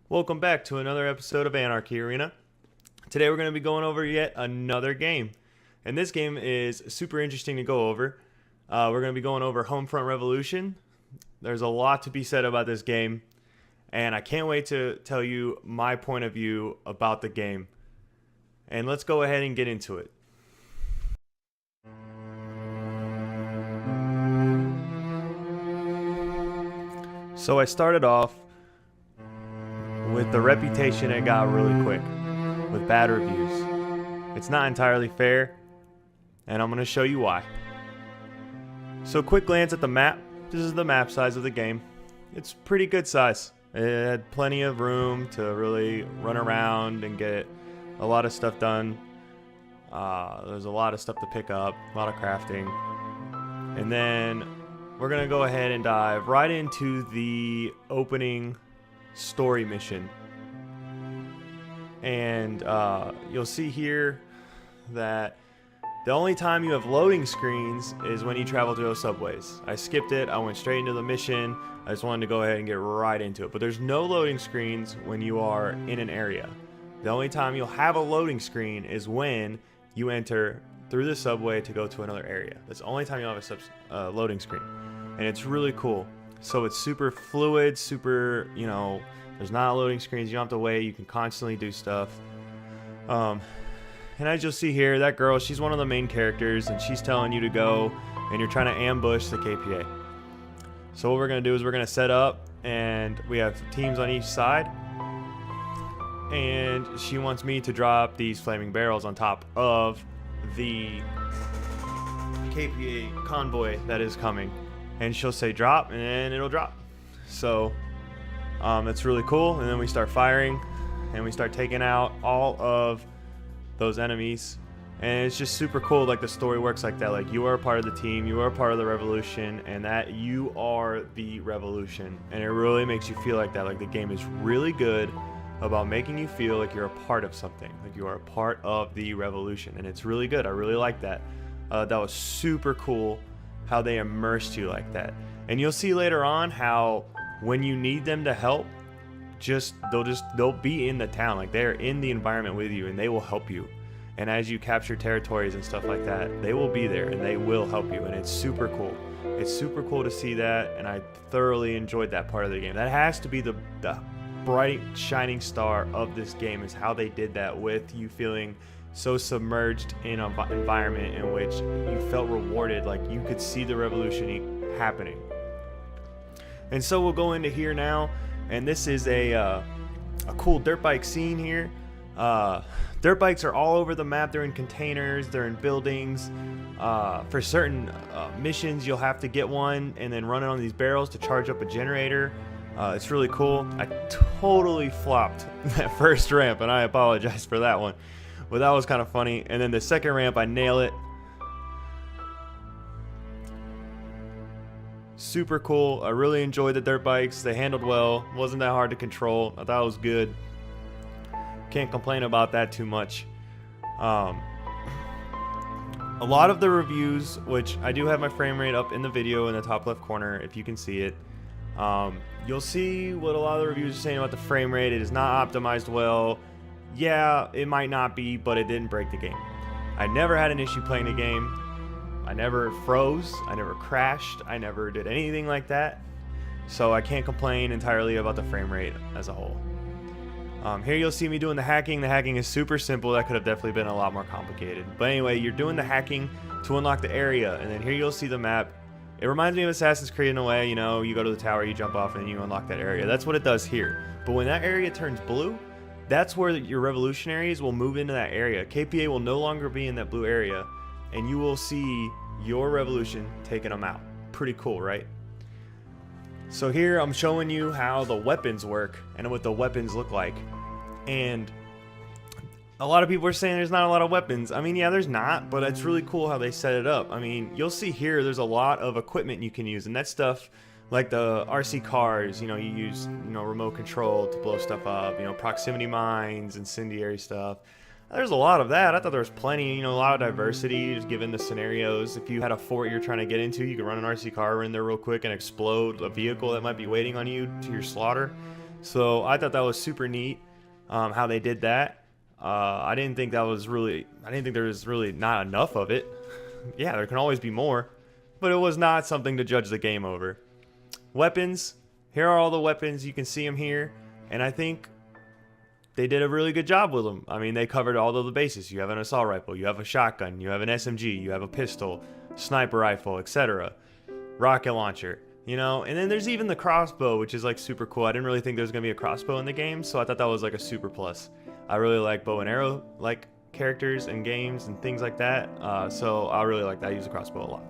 Welcome back to another episode of Anarchy Arena. Today we're going to be going over yet another game. And this game is super interesting to go over. We're going to be going over Homefront Revolution. There's a lot to be said about this game. And I can't wait to tell you my point of view about the game. And let's go ahead and get into it. So I started off with the reputation it got really quick, with bad reviews. It's not entirely fair, and I'm going to show you why. So quick glance at the map. This is the map size of the game. It's pretty good size. It had plenty of room to really run around and get a lot of stuff done. There's a lot of stuff to pick up, a lot of crafting. And then we're going to go ahead and dive right into the opening story mission. And you'll see here that the only time you have loading screens is when you travel to those subways. I skipped it. I went straight into the mission. I just wanted to go ahead and get right into it. But there's no loading screens when you are in an area. The only time you'll have a loading screen is when you enter through the subway to go to another area. That's the only time you'll have a loading screen. And it's really cool. So it's super fluid, super, there's not loading screens. You don't have to wait. You can constantly do stuff. And as you'll see here, that girl, she's one of the main characters, and she's telling you to go, and you're trying to ambush the KPA. So what we're going to do is we're going to set up, and we have teams on each side. And she wants me to drop these flaming barrels on top of the KPA convoy that is coming. And she'll say drop, and then it'll drop. So that's really cool. And then we start firing, and we start taking out all of those enemies. And it's just super cool. Like, the story works like that. Like, you are a part of the team, you are a part of the revolution, and that you are the revolution. And it really makes you feel like that. Like, the game is really good about making you feel like you're a part of something, like you are a part of the revolution. And it's really good. I really like that. That was super cool how they immersed you like that. And you'll see later on how when you need them to help, they'll be in the town. Like, they're in the environment with you, and they will help you. And as you capture territories and stuff like that, they will be there and they will help you. And it's super cool. It's super cool to see that, and I thoroughly enjoyed that part of the game. That has to be the bright shining star of this game, is how they did that with you feeling so submerged in an environment in which you felt rewarded, like you could see the revolution happening. And so we'll go into here now, and this is a cool dirt bike scene here. Dirt bikes are all over the map. They're in containers, they're in buildings. For certain missions, you'll have to get one and then run it on these barrels to charge up a generator. It's really cool. I totally flopped that first ramp, and I apologize for that one. But that was kind of funny. And then the second ramp, I nail it. Super cool. I really enjoyed the dirt bikes. They handled well. Wasn't that hard to control. I thought it was good. Can't complain about that too much. A lot of the reviews, which I do have my frame rate up in the video in the top left corner if you can see it. You'll see what a lot of the reviews are saying about the frame rate. It is not optimized well. Yeah, it might not be, but it didn't break the game. I never had an issue playing the game. I never froze. I never crashed. I never did anything like that. So I can't complain entirely about the frame rate as a whole. Here you'll see me doing the hacking. The hacking is super simple. That could have definitely been a lot more complicated. But anyway, you're doing the hacking to unlock the area. And then here you'll see the map. It reminds me of Assassin's Creed in a way. You go to the tower, you jump off, and you unlock that area. That's what it does here. But when that area turns blue, that's where your revolutionaries will move into that area. KPA will no longer be in that blue area, and you will see your revolution taking them out. Pretty cool, right? So here I'm showing you how the weapons work and what the weapons look like. And a lot of people are saying there's not a lot of weapons. I mean, yeah, there's not, but it's really cool how they set it up. I mean, you'll see here there's a lot of equipment you can use, and that stuff, like the RC cars, you use, remote control to blow stuff up, proximity mines, incendiary stuff. There's a lot of that. I thought there was plenty, a lot of diversity, just given the scenarios. If you had a fort you're trying to get into, you could run an RC car in there real quick and explode a vehicle that might be waiting on you to your slaughter. So I thought that was super neat, how they did that. I didn't think there was really not enough of it. Yeah, there can always be more, but it was not something to judge the game over. Weapons, here are all the weapons. You can see them here, and I think they did a really good job with them. I mean, they covered all of the bases. You have an assault rifle, you have a shotgun, you have an SMG, you have a pistol, sniper rifle, etc. Rocket launcher, you know, and then there's even the crossbow, which is like super cool. I didn't really think there was gonna be a crossbow in the game, so I thought that was like a super plus. I really like bow and arrow like characters and games and things like that, so I really like that. I use the crossbow a lot.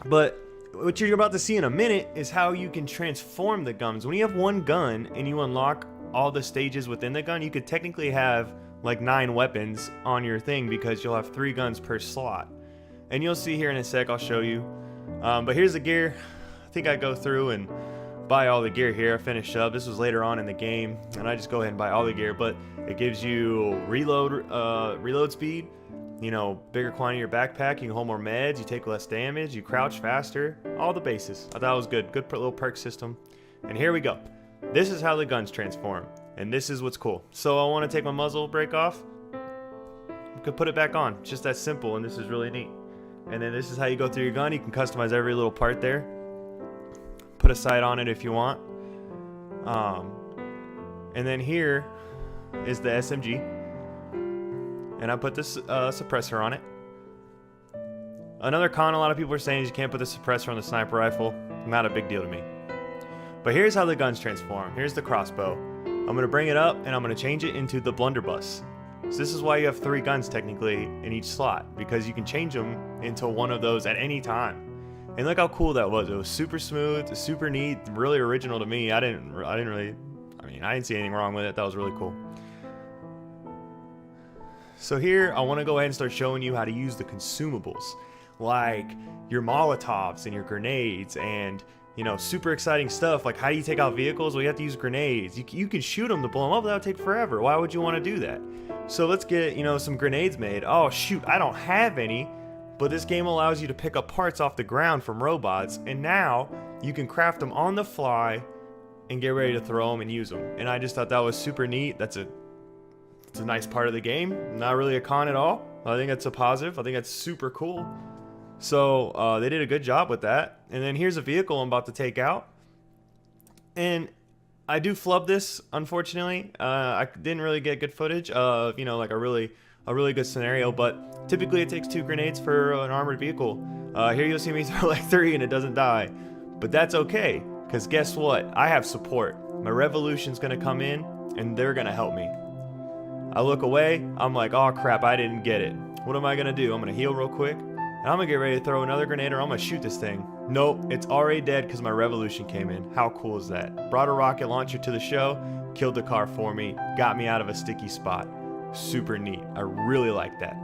But what you're about to see in a minute is how you can transform the guns. When you have one gun and you unlock all the stages within the gun, you could technically have like 9 weapons on your thing, because you'll have 3 guns per slot. And you'll see here in a sec, I'll show you. But here's the gear. I think I go through and buy all the gear here. I finished up. This was later on in the game, and I just go ahead and buy all the gear. But it gives you reload speed, you know, bigger quantity in your backpack. You can hold more meds. You take less damage. You crouch faster. All the bases. I thought it was good. Good little perk system. And here we go. This is how the guns transform, and this is what's cool. So I want to take my muzzle brake off. You could put it back on. It's just that simple, and this is really neat. And then this is how you go through your gun. You can customize every little part there. Put a sight on it if you want. And then here is the SMG, and I put this suppressor on it. Another con a lot of people are saying is you can't put the suppressor on the sniper rifle. Not a big deal to me. But here's how the guns transform. Here's the crossbow. I'm going to bring it up, and I'm going to change it into the blunderbuss. So this is why you have 3 guns technically in each slot, because you can change them into one of those at any time. And look how cool that was. It was super smooth, super neat, really original to me. I didn't see anything wrong with it. That was really cool. So here, I want to go ahead and start showing you how to use the consumables, like your Molotovs and your grenades, and you know, super exciting stuff. Like, how do you take out vehicles? Well, you have to use grenades. You can shoot them to blow them up. That would take forever. Why would you want to do that? So let's get, you know, some grenades made. Oh shoot, I don't have any. But this game allows you to pick up parts off the ground from robots, and now you can craft them on the fly and get ready to throw them and use them. And I just thought that was super neat. It's a nice part of the game. Not really a con at all. I think that's a positive. I think that's super cool. So they did a good job with that. And then here's a vehicle I'm about to take out. And I do flub this, unfortunately. I didn't really get good footage of, you know, like a really good scenario, but typically it takes 2 grenades for an armored vehicle. Here you'll see me throw like 3 and it doesn't die. But that's okay, because guess what? I have support. My Revolution's gonna come in and they're gonna help me. I look away, I'm like, oh crap, I didn't get it. What am I gonna do? I'm gonna heal real quick, and I'm gonna get ready to throw another grenade, or I'm gonna shoot this thing. Nope, it's already dead because my Revolution came in. How cool is that? Brought a rocket launcher to the show, killed the car for me, got me out of a sticky spot. Super neat. I really like that.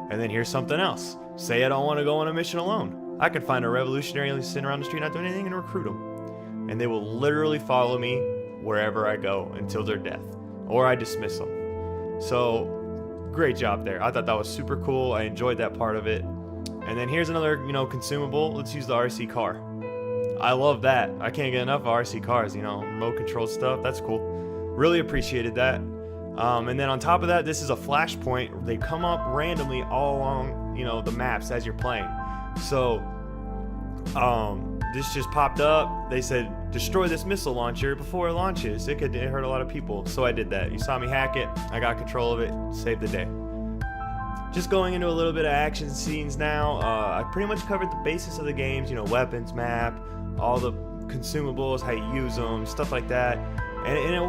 And then here's something else. Say I don't want to go on a mission alone. I can find a revolutionary sitting around the street not doing anything and recruit them. And they will literally follow me wherever I go until their death, or I dismiss them. So great job there. I thought that was super cool. I enjoyed that part of it. And then here's another, you know, consumable. Let's use the RC car. I love that. I can't get enough of RC cars, you know, remote control stuff. That's cool. Really appreciated that. And then on top of that, this is a flashpoint. They come up randomly all along, you know, the maps as you're playing. So this just popped up. They said, destroy this missile launcher before it launches. It hurt a lot of people. So I did that. You saw me hack it. I got control of it. Saved the day. Just going into a little bit of action scenes now. I pretty much covered the basis of the games, you know, weapons, map, all the consumables, how you use them, stuff like that. And it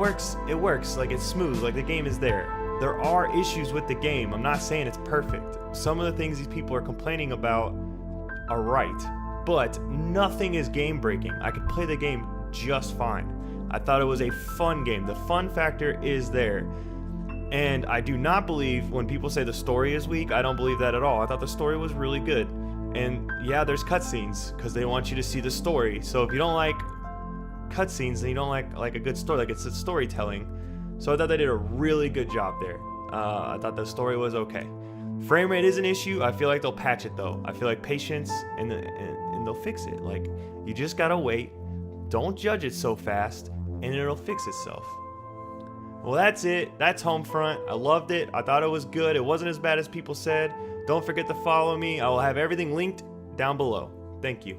works, like it's smooth, like the game is there. There are issues with the game. I'm not saying it's perfect. Some of the things these people are complaining about are right, but nothing is game breaking. I could play the game just fine. I thought it was a fun game. The fun factor is there. And I do not believe when people say the story is weak, I don't believe that at all. I thought the story was really good. And yeah, there's cutscenes because they want you to see the story. So if you don't like cutscenes, then you don't like a good story, like it's a storytelling. So I thought they did a really good job there. I thought the story was okay. Frame rate is an issue. I feel like they'll patch it though. I feel like patience and they'll fix it. Like, you just gotta wait. Don't judge it so fast. and it'll fix itself. Well, that's it. That's Homefront. I loved it. I thought it was good. It wasn't as bad as people said. Don't forget to follow me. I will have everything linked down below. Thank you.